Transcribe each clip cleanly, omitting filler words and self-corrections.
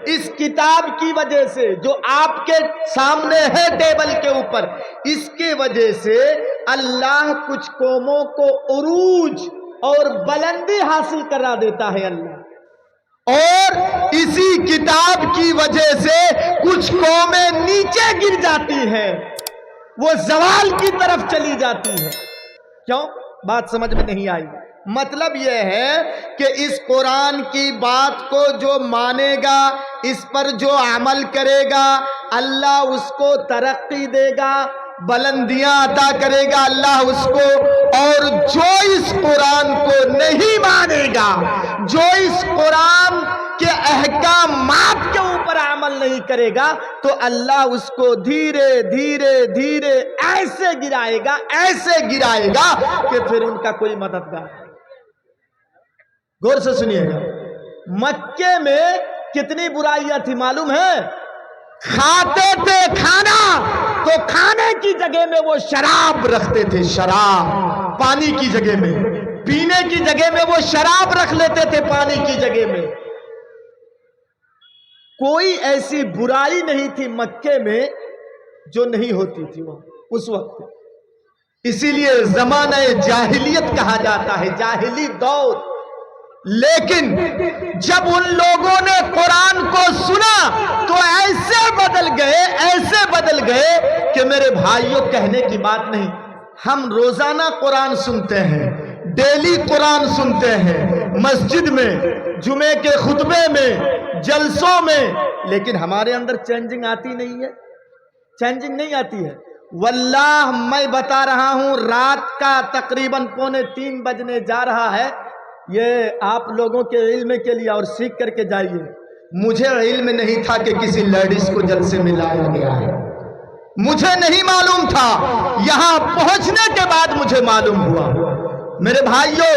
اس کتاب کی وجہ سے جو آپ کے سامنے ہے ٹیبل کے اوپر، اس کے وجہ سے اللہ کچھ قوموں کو عروج اور بلندی حاصل کرا دیتا ہے اللہ، اور اسی کتاب کی وجہ سے کچھ قومیں نیچے گر جاتی ہیں، وہ زوال کی طرف چلی جاتی ہے۔ کیوں؟ بات سمجھ میں نہیں آئی۔ مطلب یہ ہے کہ اس قرآن کی بات کو جو مانے گا، اس پر جو عمل کرے گا، اللہ اس کو ترقی دے گا، بلندیاں عطا کرے گا اللہ اس کو، اور جو اس قرآن کو نہیں مانے گا، جو اس قرآن کے احکامات کے اوپر عمل نہیں کرے گا، تو اللہ اس کو دھیرے دھیرے دھیرے ایسے گرائے گا کہ پھر ان کا کوئی مددگار نہیں۔ غور سے سنیے گا، مکے میں کتنی برائیاں تھی معلوم ہے؟ کھاتے تھے کھانا تو کھانے کی جگہ میں وہ شراب رکھتے تھے، شراب پانی کی جگہ میں، پینے کی جگہ میں وہ شراب رکھ لیتے تھے پانی کی جگہ میں۔ کوئی ایسی برائی نہیں تھی مکے میں جو نہیں ہوتی تھی وہ اس وقت، اسی لیے زمانہ جاہلیت کہا جاتا ہے، جاہلی دور۔ لیکن جب ان لوگوں نے قرآن کو سنا تو ایسے بدل گئے کہ میرے بھائیوں کہنے کی بات نہیں۔ ہم روزانہ قرآن سنتے ہیں، ڈیلی قرآن سنتے ہیں، مسجد میں، جمعے کے خطبے میں، جلسوں میں، لیکن ہمارے اندر چینجنگ آتی نہیں ہے، چینجنگ نہیں آتی ہے۔ واللہ میں بتا رہا ہوں، رات کا تقریباً 2:45 بجنے جا رہا ہے، یہ آپ لوگوں کے علم کے لیے اور سیکھ کر کے جائیے۔ مجھے علم نہیں تھا کہ کسی لیڈیز کو جلسے میں لایا گیا ہے، مجھے نہیں معلوم تھا، یہاں پہنچنے کے بعد مجھے معلوم ہوا۔ میرے بھائیوں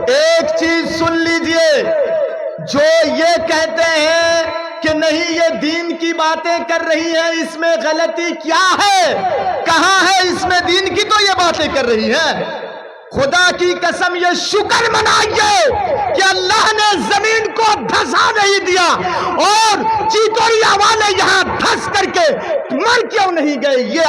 ایک چیز سن لیجئے، جو یہ کہتے ہیں کہ نہیں یہ دین کی باتیں کر رہی ہے، اس میں غلطی کیا ہے؟ کہاں ہے اس میں دین کی؟ تو یہ باتیں کر رہی ہے۔ خدا کی قسم یہ شکر منائیے کہ اللہ نے زمین کو دھسا نہیں دیا، اور چیتوریا والے یہاں دھس کر کے مر کیوں نہیں گئے؟ یہ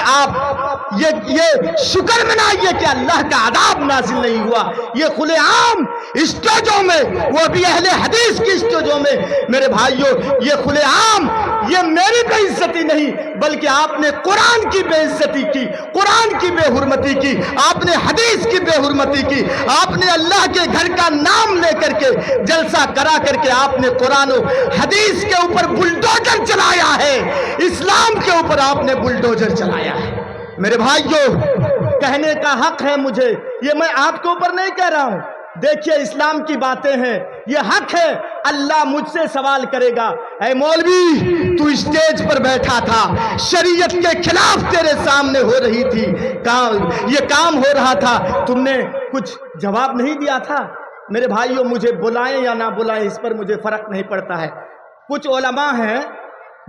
شکر منائیے کہ اللہ کا عذاب نازل نہیں ہوا۔ یہ کھلے عام اسٹیجوں میں، وہ بھی اہل حدیث کی اسٹیجوں میں، میرے بھائیوں یہ کھلے عام، یہ میری بے عزتی نہیں بلکہ آپ نے قرآن کی بے عزتی کی، قرآن کی بے حرمتی کی، آپ نے حدیث کی بے حرمتی کی، آپ نے اللہ کے گھر کا نام لے کر کے جلسہ کرا کر کے آپ نے قرآن و حدیث کے اوپر بلڈوزر چلایا ہے، اسلام کے اوپر آپ نے بلڈوزر چلایا ہے۔ میرے بھائیوں کہنے کا حق ہے مجھے، یہ میں آپ کے اوپر نہیں کہہ رہا ہوں، دیکھیے اسلام کی باتیں ہیں، یہ حق ہے، اللہ مجھ سے سوال کرے گا، اے مولوی تو اسٹیج پر بیٹھا تھا، شریعت کے خلاف تیرے سامنے ہو رہی تھی، یہ کام ہو رہا تھا، تم نے کچھ جواب نہیں دیا تھا۔ میرے بھائیوں مجھے بلائیں یا نہ بلائیں اس پر مجھے فرق نہیں پڑتا ہے۔ کچھ علماء ہیں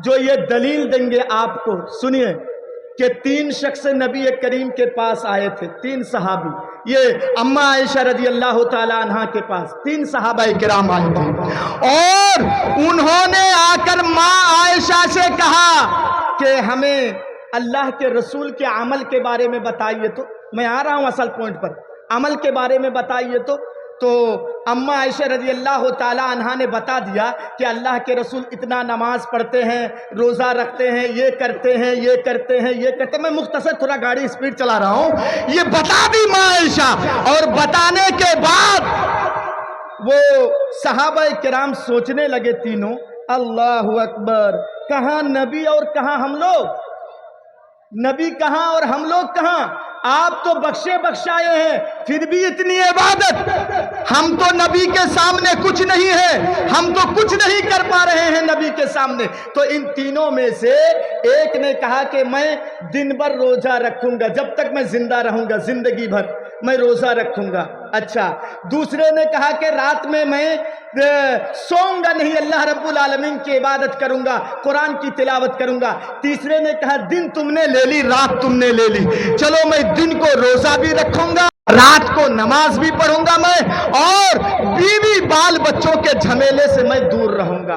جو یہ دلیل دیں گے آپ کو، سنیے کہ 3 شخص نبی کریم کے پاس آئے تھے، 3 صحابی، یہ اماں عائشہ رضی اللہ تعالیٰ عنہ کے پاس 3 صحابہ کرام آئے تھے، اور انہوں نے آ کر ماں عائشہ سے کہا کہ ہمیں اللہ کے رسول کے عمل کے بارے میں بتائیے۔ تو میں آ رہا ہوں اصل پوائنٹ پر، عمل کے بارے میں بتائیے۔ تو اماں عائشہ رضی اللہ تعالیٰ عنہ نے بتا دیا کہ اللہ کے رسول اتنا نماز پڑھتے ہیں، روزہ رکھتے ہیں، یہ کرتے ہیں، یہ کرتے ہیں، یہ کرتے ہیں۔ میں مختصر تھوڑا گاڑی اسپیڈ چلا رہا ہوں، یہ بتا دی ماں عائشہ، اور بتانے کے بعد وہ صحابہ کرام سوچنے لگے تینوں، اللہ اکبر، کہاں نبی اور کہاں ہم لوگ، نبی کہاں اور ہم لوگ کہاں؟ آپ تو بخشے بخشائے ہیں، پھر بھی اتنی عبادت، ہم تو نبی کے سامنے کچھ نہیں ہے، ہم تو کچھ نہیں کر پا رہے ہیں نبی کے سامنے۔ تو ان تینوں میں سے ایک نے کہا کہ میں دن بھر روزہ رکھوں گا، جب تک میں زندہ رہوں گا، زندگی بھر میں روزہ رکھوں گا۔ اچھا، دوسرے نے کہا کہ رات میں سوؤں گا نہیں، اللہ رب العالمین کی عبادت کروں گا، قرآن کی تلاوت کروں گا۔ تیسرے نے کہا دن تم نے لے لی، رات تم نے لے لی، چلو میں دن کو روزہ بھی رکھوں گا، رات کو نماز بھی پڑھوں گا میں، اور بیوی بال بچوں کے جھمیلے سے میں دور رہوں گا۔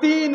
3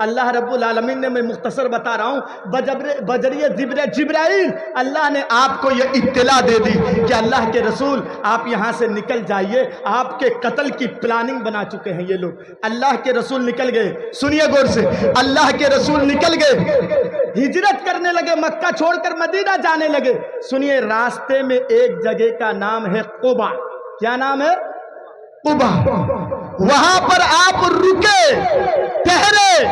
اللہ رب العالمین نے, میں مختصر بتا رہا ہوں, بجریہ جبرائیل اللہ نے آپ کو یہ اطلاع دے دی کہ اللہ کے رسول آپ یہاں سے نکل جائیے, آپ کے قتل کی پلاننگ بنا چکے ہیں یہ لوگ. اللہ کے رسول نکل گئے, سنیے غور سے, اللہ کے رسول نکل گئے, ہجرت کرنے لگے, مکہ چھوڑ کر مدینہ جانے لگے. سنیے, راستے میں ایک جگہ کا نام ہے قبا. کیا نام ہے؟ قبا. وہاں پر آپ رکے, ٹھہرے,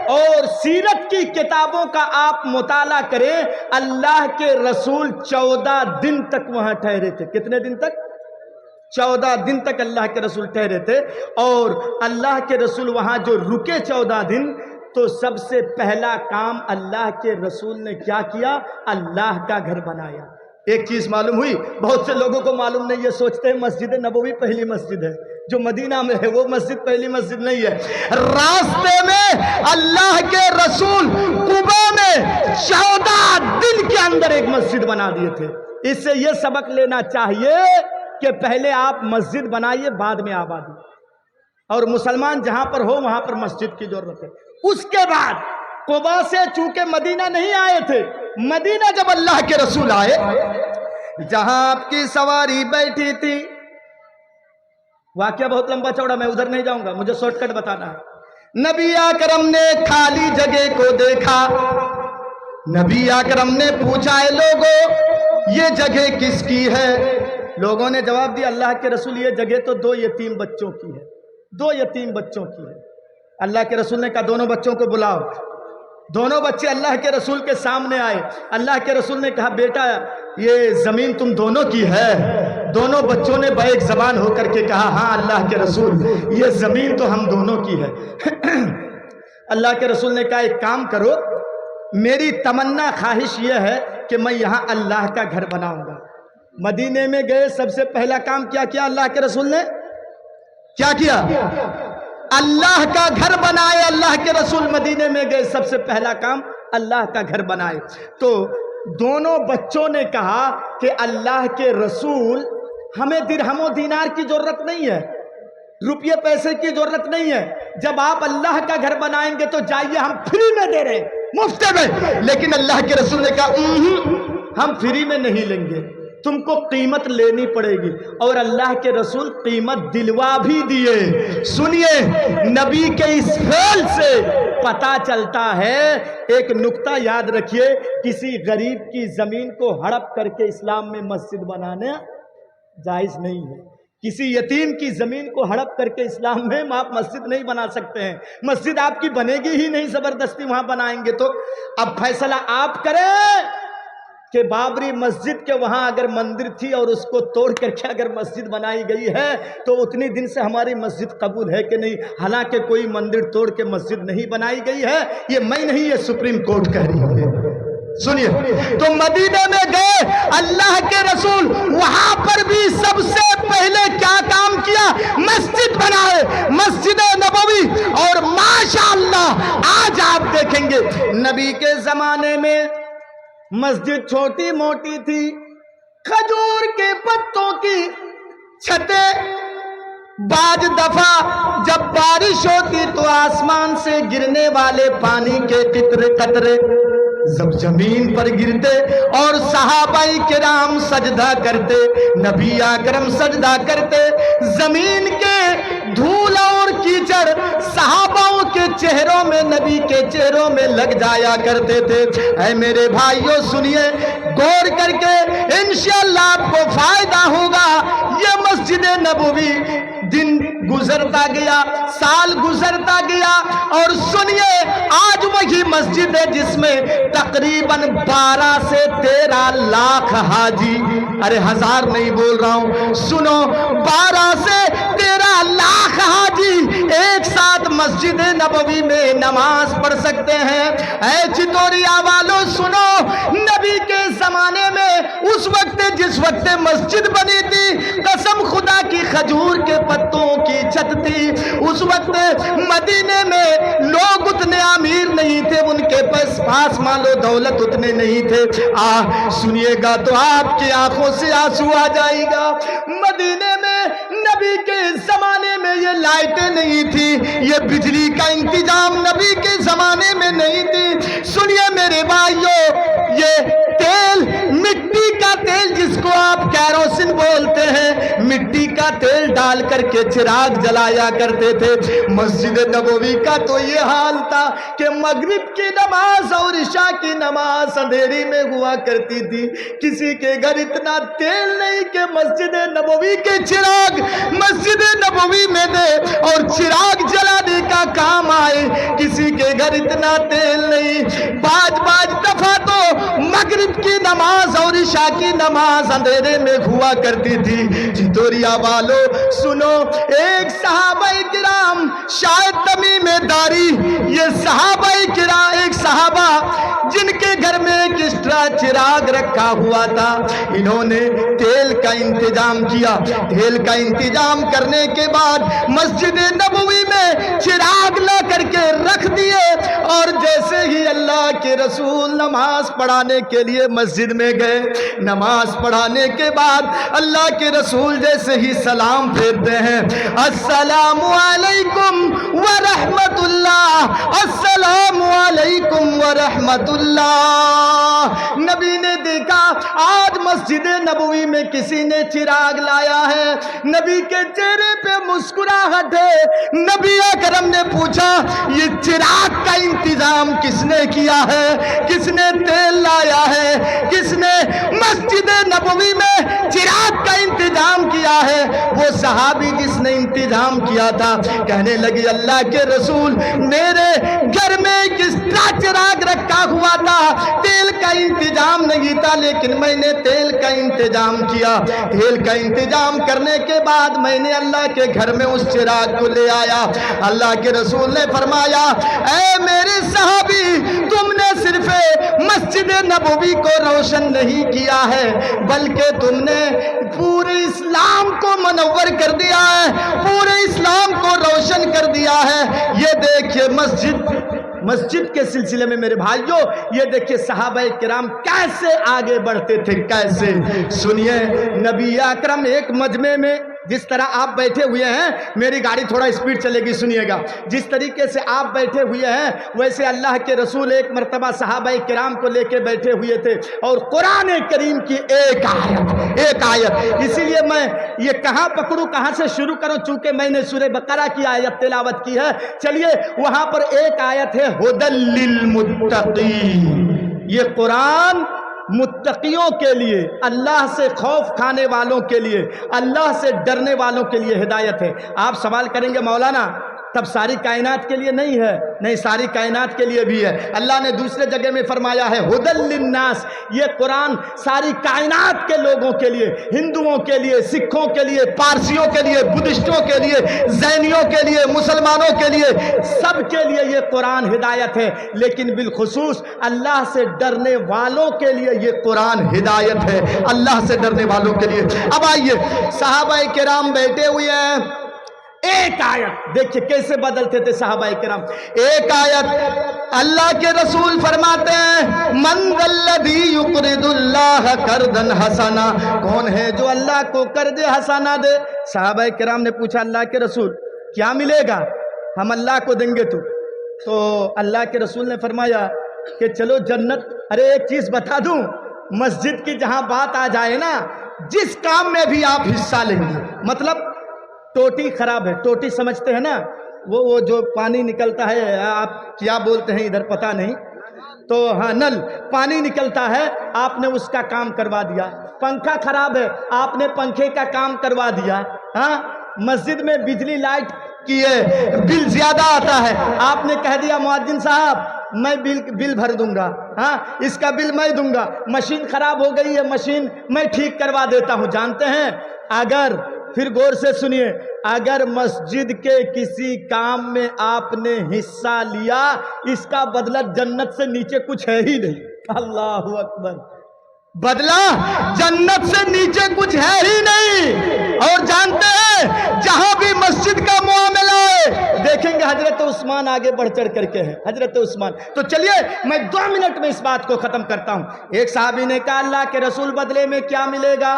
اور سیرت کی کتابوں کا آپ مطالعہ کریں. اللہ کے رسول 14 دن تک وہاں ٹھہرے تھے. کتنے دن تک؟ 14 دن تک اللہ کے رسول ٹھہرے تھے. اور اللہ کے رسول وہاں جو رکے 14 دن, تو سب سے پہلا کام اللہ کے رسول نے کیا کیا؟ اللہ کا گھر بنایا. ایک چیز معلوم ہوئی, بہت سے لوگوں کو معلوم نہیں, یہ سوچتے ہیں مسجد نبوی پہلی مسجد ہے, جو مدینہ میں ہے وہ مسجد پہلی مسجد نہیں ہے. راستے میں اللہ کے رسول قبا میں 14 دن کے اندر ایک مسجد بنا دیے تھے. اس سے یہ سبق لینا چاہیے کہ پہلے آپ مسجد بنائیے, بعد میں آبادی. اور مسلمان جہاں پر ہو وہاں پر مسجد کی ضرورت ہے. اس کے بعد قبا سے چونکہ مدینہ نہیں آئے تھے, مدینہ جب اللہ کے رسول آئے, جہاں آپ کی سواری بیٹھی تھی, واقعہ بہت لمبا چوڑا, میں ادھر نہیں جاؤں گا, مجھے شارٹ کٹ بتانا ہے. نبی اکرم نے خالی جگہ کو دیکھا. نبی اکرم نے پوچھا, اے لوگوں یہ جگہ کس کی ہے؟ لوگوں نے جواب دیا, اللہ کے رسول یہ جگہ تو 2 یتیم بچوں کی ہے, 2 یتیم بچوں کی ہے. اللہ کے رسول نے کہا دونوں بچوں کو بلاؤ. دونوں بچے اللہ کے رسول کے سامنے آئے. اللہ کے رسول نے کہا, بیٹا یہ زمین تم دونوں کی ہے؟ دونوں بچوں نے بیک زبان ہو کر کے کہا, ہاں اللہ کے رسول یہ زمین تو ہم دونوں کی ہے. اللہ کے رسول نے کہا, ایک کام کرو, میری تمنا خواہش یہ ہے کہ میں یہاں اللہ کا گھر بناؤں گا. مدینے میں گئے, سب سے پہلا کام کیا کیا اللہ کے رسول نے؟ کیا کیا؟ اللہ کا گھر بنائے. اللہ کے رسول مدینے میں گئے, سب سے پہلا کام اللہ کا گھر بنائے. تو دونوں بچوں نے کہا کہ اللہ کے رسول ہمیں درہم و دینار کی ضرورت نہیں ہے, روپیے پیسے کی ضرورت نہیں ہے. جب آپ اللہ کا گھر بنائیں گے تو جائیے, ہم فری میں دے رہے ہیں, مفت میں. لیکن اللہ کے رسول نے کہا, ہم فری میں نہیں لیں گے, تم کو قیمت لینی پڑے گی. اور اللہ کے رسول قیمت دلوا بھی دیے. سنیے, نبی کے اس فعل سے پتا چلتا ہے, ایک نقطہ یاد رکھیے, کسی غریب کی زمین کو ہڑپ کر کے اسلام میں مسجد بنانا جائز نہیں ہے. کسی یتیم کی زمین کو ہڑپ کر کے اسلام میں آپ مسجد نہیں بنا سکتے ہیں. مسجد آپ کی بنے گی ہی نہیں, زبردستی وہاں بنائیں گے تو. اب فیصلہ آپ کریں کہ بابری مسجد کے وہاں اگر مندر تھی اور اس کو توڑ کر کے اگر مسجد بنائی گئی ہے تو اتنی دن سے ہماری مسجد قبول ہے کہ نہیں؟ حالانکہ کوئی مندر توڑ کے مسجد نہیں بنائی گئی ہے, یہ میں نہیں, یہ سپریم کورٹ کہہ رہی ہے. سنیے, تو مدینے میں گئے اللہ کے رسول, وہاں پر بھی سب سے پہلے کیا کام کیا؟ مسجد بنائے, مسجد نبوی. اور ماشاءاللہ آج آپ دیکھیں گے نبی کے زمانے میں مسجد چھوٹی موٹی تھی, کھجور کے پتوں کی چھتیں. بعض دفعہ جب بارش ہوتی تو آسمان سے گرنے والے پانی کے قطرے قطرے جب زمین پر گرتے اور صحابہ کرام سجدہ کرتے, نبی اکرم سجدہ کرتے, زمین کے دھول اور کیچڑ صحابوں کے چہروں میں, نبی کے چہروں میں لگ جایا کرتے تھے. اے میرے بھائیوں سنیے, غور کر کے انشاءاللہ آپ کو فائدہ ہوگا. یہ مسجد نبوی دن گزرتا گیا, سال گزرتا گیا, اور سنیے آج وہی مسجد ہے جس میں تقریباً 12 سے 13 لاکھ حاجی, ارے ہزار نہیں بول رہا ہوں, سنو, 12 سے 13 لاکھ حاجی ایک ساتھ مسجد نبوی میں نماز پڑھ سکتے ہیں. اے چتوریا والوں سنو, نبی کے زمانے میں اس وقت جس وقت مسجد بنی تھی, قسم خدا کی کھجور کے پتوں کی چھت تھی. اس وقت مدینے میں لوگ اتنے امیر نہیں تھے, ان کے پاس مال و دولت اتنے نہیں تھے. سنیے گا تو آپ کی آنکھوں سے آنسو آ جائے گا. مدینے میں نبی نبی کے زمانے میں یہ لائٹیں نہیں تھی، یہ بجلی کا انتظام نبی کے زمانے میں نہیں تھی۔ سنیے میرے بھائیوں، یہ تیل، مٹی کا تیل جس کو آپ کیروسن بولتے ہیں، مٹی کا تیل ڈال کر کے چراغ جلایا کرتے تھے۔ مسجد نبوی کا تو یہ حال تھا کہ مغرب کی نماز اور عشاء کی نماز اندھیری میں ہوا کرتی تھی۔ کسی کے گھر اتنا تیل نہیں کہ مسجد نبوی کے چراغ مسجد نبوی میں دے اور چراغ جلانے کا کام آئے، کسی کے گھر اتنا تیل نہیں۔ بعض دفعہ تو مغرب کی نماز اور عشاء کی نماز اندھیرے میں ہوا کرتی تھی۔ چتوریا والو سنو، ایک صحابہ کرام شاید تمیم داری، یہ صحابہ کرام، ایک صحابہ جن کے گھر میں ایک ایکسٹرا چراغ رکھا ہوا تھا، انہوں نے تیل کا انتظام کیا۔ تیل کا انتظام کرنے کے بعد مسجد نبوی میں چراغ لا کر کے رکھ دیے، اور جیسے ہی اللہ کے رسول نماز پڑھانے کے لیے مسجد میں گئے، نماز پڑھانے کے بعد اللہ کے رسول جیسے ہی سلام پھیرتے ہیں، السلام علیکم ورحمت اللہ، السلام علیکم ورحمت اللہ۔ نبی نے دیکھا آج مسجد نبوی میں کسی نے چراغ لایا ہے، نبی کے چہرے پہ مسکراہٹ ہے۔ نبی اکرم نے پوچھا یہ چراغ کا انتظام کس نے کیا ہے؟ کس نے تیل لایا ہے؟ کس نے مسجد نبوی میں چراغ کا انتظام کیا ہے؟ وہ صحابی جس نے انتظام کیا تھا کہنے لگی اللہ کے رسول، میرے گھر میں ایک ایکسٹرا چراغ رکھا ہوا تھا، تیل کا انتظام نہیں تھا، لیکن میں نے تیل کا انتظام کیا۔ تیل کا انتظام کرنے کے بعد میں نے اللہ کے گھر میں اس چراغ کو لے آیا۔ اللہ کے رسول نے فرمایا اے میرے صحابی، تم نے صرف مسجد نبوی کو روشن نہیں کیا ہے بلکہ تم نے پورے اسلام کو منور کر دیا ہے، پورے اسلام کو روشن کر دیا ہے۔ یہ دیکھیے مسجد کے سلسلے میں میرے بھائیوں، یہ دیکھیے صحابہ کرام کیسے آگے بڑھتے تھے، کیسے۔ سنیے نبی اکرم ایک مجمع میں، جس طرح آپ بیٹھے ہوئے ہیں، میری گاڑی تھوڑا اسپیڈ چلے گی سنیے گا، جس طریقے سے آپ بیٹھے ہوئے ہیں ویسے اللہ کے رسول ایک مرتبہ صحابہ کرام کو لے کے بیٹھے ہوئے تھے، اور قرآن کریم کی ایک آیت، اسی لیے میں یہ کہاں پکڑوں کہاں سے شروع کروں، چونکہ میں نے سورہ بقرہ کی آیت تلاوت کی ہے، چلیے وہاں پر ایک آیت ہے ھدی للمتقین۔ یہ قرآن متقیوں کے لیے، اللہ سے خوف کھانے والوں کے لیے، اللہ سے ڈرنے والوں کے لیے ہدایت ہے۔ آپ سوال کریں گے مولانا تب ساری کائنات کے لیے نہیں ہے؟ نہیں، ساری کائنات کے لیے بھی ہے۔ اللہ نے دوسرے جگہ میں فرمایا ہے ھدی للناس، یہ قرآن ساری کائنات کے لوگوں کے لیے، ہندوؤں کے لیے، سکھوں کے لیے، پارسیوں کے لیے، بدھسٹوں کے لیے، زینیوں کے لیے، مسلمانوں کے لیے، سب کے لیے یہ قرآن ہدایت ہے، لیکن بالخصوص اللہ سے ڈرنے والوں کے لیے یہ قرآن ہدایت ہے، اللہ سے ڈرنے والوں کے لیے۔ اب آئیے صحابہ کرام بیٹھے ہوئے ہیں، ایک آیت دیکھیں کیسے بدلتے تھے صحابہ کرام۔ ایک آیت اللہ کے رسول فرماتے ہیں من ذا الذی یقرض اللہ قرضا حسنا، کون ہے جو اللہ کو قرض حسنا دے؟ صحابہ کرام نے پوچھا اللہ کے رسول کیا ملے گا، ہم اللہ کو دیں گے تو اللہ کے رسول نے فرمایا کہ چلو جنت۔ ارے ایک چیز بتا دوں، مسجد کی جہاں بات آ جائے نا، جس کام میں بھی آپ حصہ لیں گے، مطلب ٹوٹی خراب ہے، ٹوٹی سمجھتے ہیں نا، وہ جو پانی نکلتا ہے، آپ کیا بولتے ہیں ادھر پتہ نہیں، تو ہاں نل پانی نکلتا ہے، آپ نے اس کا کام کروا دیا۔ پنکھا خراب ہے، آپ نے پنکھے کا کام کروا دیا۔ ہاں مسجد میں بجلی لائٹ کی ہے، بل زیادہ آتا ہے، آپ نے کہہ دیا مؤذن صاحب میں بل بھر دوں گا، ہاں اس کا بل میں دوں گا۔ مشین خراب ہو گئی ہے، مشین میں ٹھیک کروا دیتا ہوں۔ جانتے ہیں اگر، پھر غور سے سنیے، اگر مسجد کے کسی کام میں آپ نے حصہ لیا، اس کا بدلہ جنت سے نیچے کچھ ہے ہی نہیں۔ اللہ اکبر، بدلہ جنت سے نیچے کچھ ہے ہی نہیں۔ اور جانتے ہیں جہاں بھی مسجد کا معاملہ ہے، دیکھیں گے حضرت عثمان آگے بڑھ چڑھ کر کے ہے، حضرت عثمان۔ تو چلیے میں 2 منٹ میں اس بات کو ختم کرتا ہوں۔ ایک صحابی نے کہا اللہ کے رسول بدلے میں کیا ملے گا؟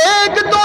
1-2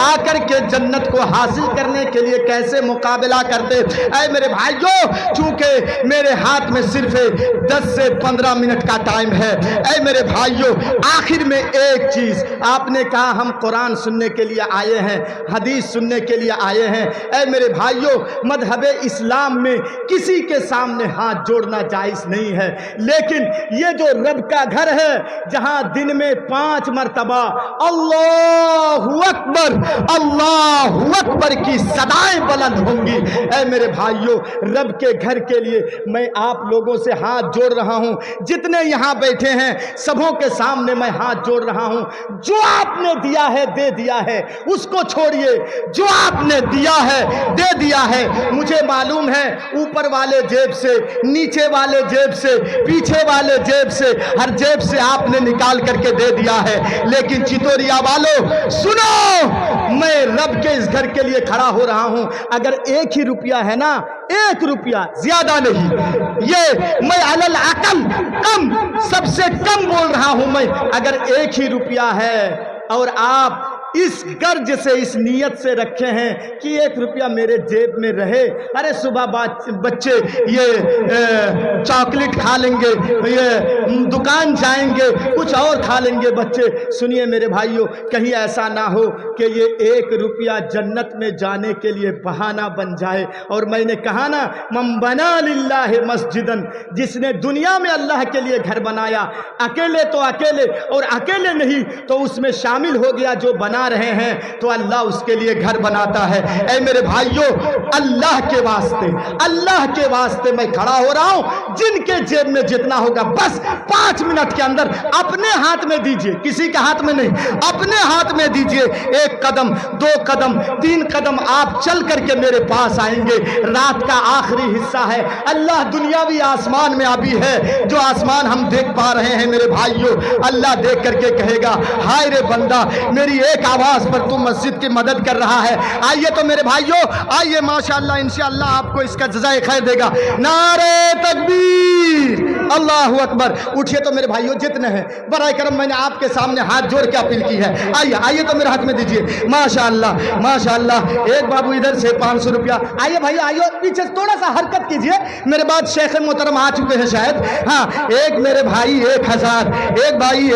آ کر کے جنت کو حاصل کرنے کے لیے کیسے مقابلہ کرتے. اے میرے بھائیوں، چونکہ میرے ہاتھ میں صرف 10 سے 15 منٹ کا ٹائم ہے. اے میرے بھائیوں، آخر میں ایک چیز، آپ نے کہا ہم قرآن سننے کے لیے آئے ہیں، حدیث سننے کے لیے آئے ہیں. اے میرے بھائیوں، مذہب اسلام میں کسی کے سامنے ہاتھ جوڑنا جائز نہیں ہے، لیکن یہ جو رب کا گھر ہے جہاں دن میں 5 مرتبہ اللہ اکبر اللہ اکبر کی صدائیں بلند ہوں گی. اے میرے بھائیوں، رب کے گھر کے لیے میں آپ لوگوں سے ہاتھ جوڑ رہا ہوں. جتنے یہاں بیٹھے ہیں سبوں کے سامنے میں ہاتھ جوڑ رہا ہوں. جو آپ نے دیا ہے دے دیا ہے، اس کو چھوڑیے. جو آپ نے دیا ہے دے دیا ہے. مجھے معلوم ہے اوپر والے جیب سے، نیچے والے جیب سے، پیچھے والے جیب سے، ہر جیب سے آپ نے نکال کر کے دے دیا ہے. لیکن چتوریا والو سنو، میں رب کے اس گھر کے لیے کھڑا ہو رہا ہوں. اگر 1 ہی روپیہ ہے نا، 1 روپیہ، زیادہ نہیں، یہ میں علل عقل کم، سب سے کم بول رہا ہوں میں. اگر 1 ہی روپیہ ہے اور آپ اس قرض سے، اس نیت سے رکھے ہیں کہ 1 روپیہ میرے جیب میں رہے، ارے صبح بچے یہ چاکلیٹ کھا لیں گے، یہ دکان جائیں گے، کچھ اور کھا لیں گے بچے. سنیے میرے بھائیوں، کہیں ایسا نہ ہو کہ یہ 1 روپیہ جنت میں جانے کے لیے بہانہ بن جائے. اور میں نے کہا نا، من بنا للہ مسجدن، جس نے دنیا میں اللہ کے لیے گھر بنایا، اکیلے تو اکیلے، اور اکیلے نہیں تو اس میں شامل ہو گیا جو بنا رہے ہیں، تو اللہ اس کے لیے گھر بناتا ہے. اے میرے بھائیوں، اللہ کے واسطے، اللہ کے واسطے میں کھڑا ہو رہا ہوں. جن کے جیب میں جتنا ہوگا بس 5 منٹ کے اندر اپنے ہاتھ میں دیجئے، کسی کے ہاتھ میں نہیں، اپنے ہاتھ میں دیجئے. 1 قدم، 2 قدم، 3 قدم آپ چل کر کے میرے پاس آئیں گے. رات کا آخری حصہ ہے. اللہ دنیاوی آسمان میں ابھی ہے، جو آسمان ہم دیکھ پا رہے ہیں میرے بھائیوں. اللہ دیکھ کر کے کہے گا، ہائے رے بندہ، میری ایک آواز پر تم مسجد کی مدد کر رہا ہے. آئیے تو میرے بھائیوں، آئیے، ماشاءاللہ انشاءاللہ آپ کو اس کا جزائے خیر دے گا. نعرہ تکبیر، اللہ اکبر. اٹھیے تو میرے بھائیوں، جتنے ہیں برائے کرم میں نے آپ کے سامنے ہاتھ جوڑ کے اپیل کی ہے. آئیے آئیے تو میرے ہاتھ میں دیجئے. ماشاءاللہ ماشاءاللہ. ایک بابو ادھر سے 500 روپیہ. آئیے بھائی آئیے، پیچھے تھوڑا سا حرکت کیجئے. میرے بعد شیخ محترم آ چکے ہیں شاید. ہاں، ایک میرے بھائی 1000، ایک بھائی